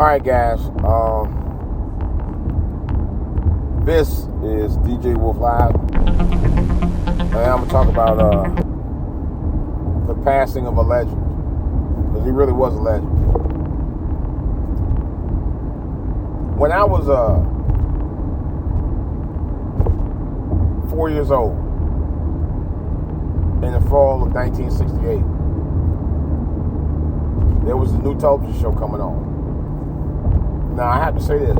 Alright guys, this is DJ Wolf Live, and I'm going to talk about the passing of a legend, because he really was a legend. When I was 4 years old, in the fall of 1968, there was a new television show coming on. Now, I have to say this.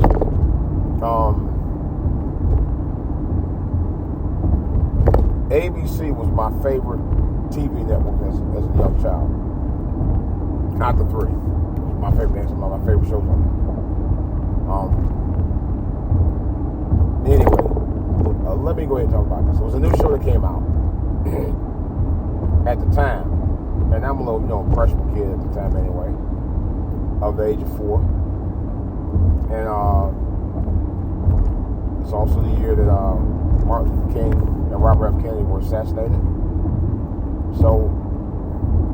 ABC was my favorite TV network as a young child. Not the three. It was my favorite answer, my favorite shows on there. Anyway, let me go ahead and talk about this. It was a new show that came out at the time. And I'm a little, freshman kid at the time anyway, of the age of 4. And it's also the year that Martin Luther King and Robert F. Kennedy were assassinated. So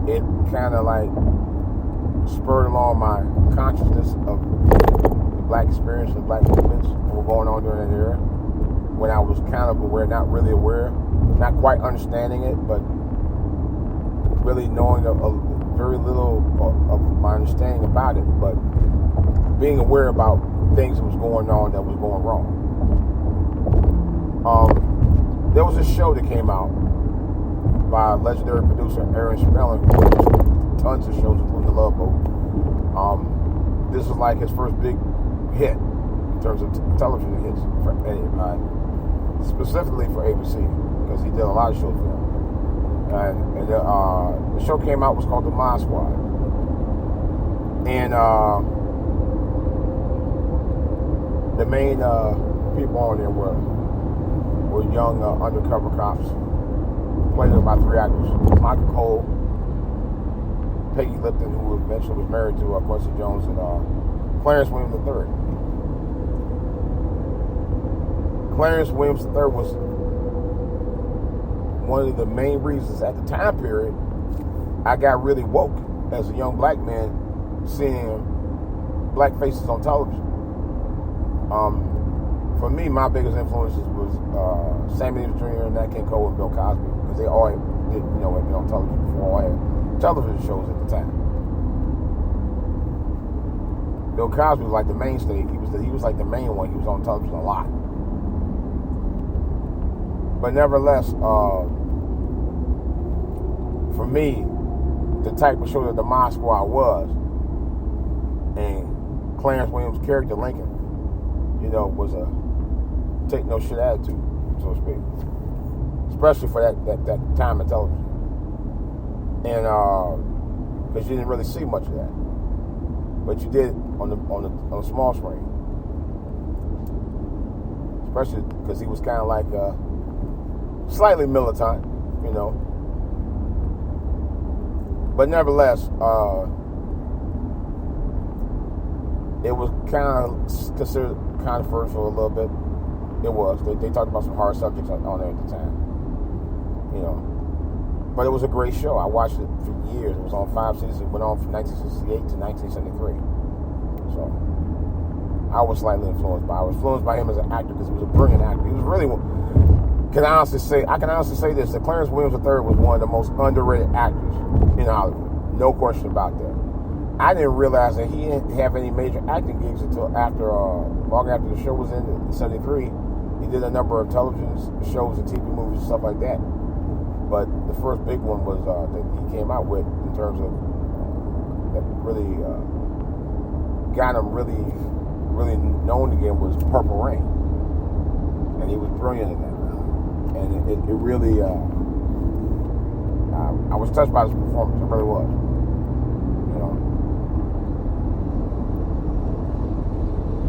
it kind of like spurred along my consciousness of the black experience and black movements that were going on during that era, when I was kind of aware, not really aware, not quite understanding it, but really knowing a very little of my understanding about it, but being aware about things that was going on that was going wrong. There was a show that came out by legendary producer Aaron Spelling, who produced tons of shows, including The Love Boat. This was like his first big hit in terms of television hits, specifically for ABC, because he did a lot of shows for them. And the show came out, was called The Mod Squad. And the main people on there were young undercover cops, played by 3 actors: Michael Cole, Peggy Lipton, who eventually was married to Quincy Jones, and Clarence Williams III. Clarence Williams III was one of the main reasons at the time period I got really woke as a young black man, seeing black faces on television. For me, my biggest influences was Sammy Davis Jr., Nat King Cole, and Bill Cosby, because they all did, had been on television before, all had television shows at the time. Bill Cosby was like the mainstay. He was like the main one. He was on television a lot. But nevertheless, for me, the type of show that the Mod Squad was, and Clarence Williams' character Lincoln, was a take no shit attitude, so to speak, especially for that time of television, and because you didn't really see much of that, but you did on the small screen, especially because he was kind of like slightly militant, but nevertheless, it was kind of considered controversial a little bit. It was. They talked about some hard subjects on there at the time, But it was a great show. I watched it for years. It was on 5 seasons. It went on from 1968 to 1973. So I was slightly influenced by it. I was influenced by him as an actor, because he was a brilliant actor. He was really. I can honestly say this: that Clarence Williams III was one of the most underrated actors in Hollywood. No question about that. I didn't realize that he didn't have any major acting gigs until long after the show was in 1973. He did a number of television shows and TV movies and stuff like that. But the first big one was that he came out with, in terms of that really got him really, really known again, was Purple Rain, and he was brilliant in that. And it really, I was touched by his performance. I really was.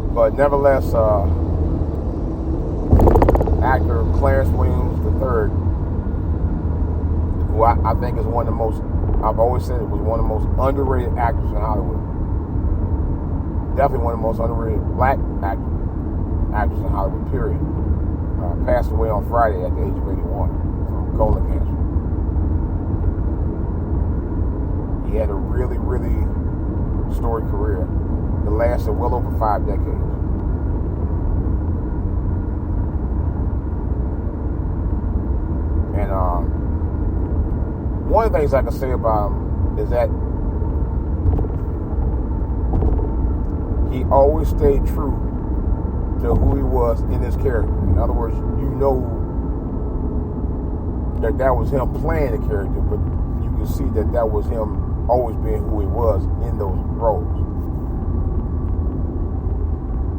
But nevertheless, actor Clarence Williams III, who I think is one of the most, I've always said it was one of the most underrated actors in Hollywood. Definitely one of the most underrated black actors in Hollywood, period. Passed away on Friday at the age of 81 from colon cancer. He had a really, really storied career. The last lasted well over 5 decades. And one of the things I can say about him is that he always stayed true to who he was in his character. In other words, you know that was him playing the character, but you can see that was him always being who he was in those roles.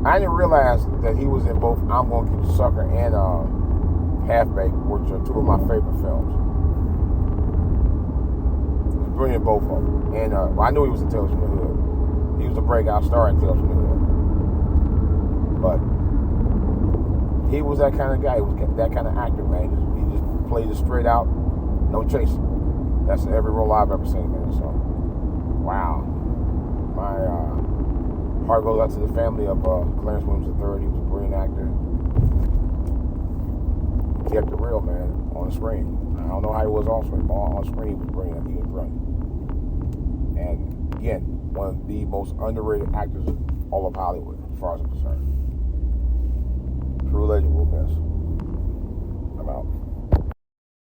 I didn't realize that he was in both I'm Gonna Get You Sucker and Half-Baked, which are two of my favorite films. He's brilliant, both of them. And I knew he was in Tales from the Hood. He was a breakout star in Tales from the Hood. But he was that kind of guy. He was that kind of actor, man. He just played it straight out, no chasing. That's every role I've ever seen, man. So, wow. My heart goes out to the family of Clarence Williams III. He was a brilliant actor. He kept it real, man, on the screen. I don't know how he was off screen, but on screen he was brilliant. I think he was brilliant. And again, one of the most underrated actors of all of Hollywood, as far as I'm concerned. True legend, will miss. I'm out.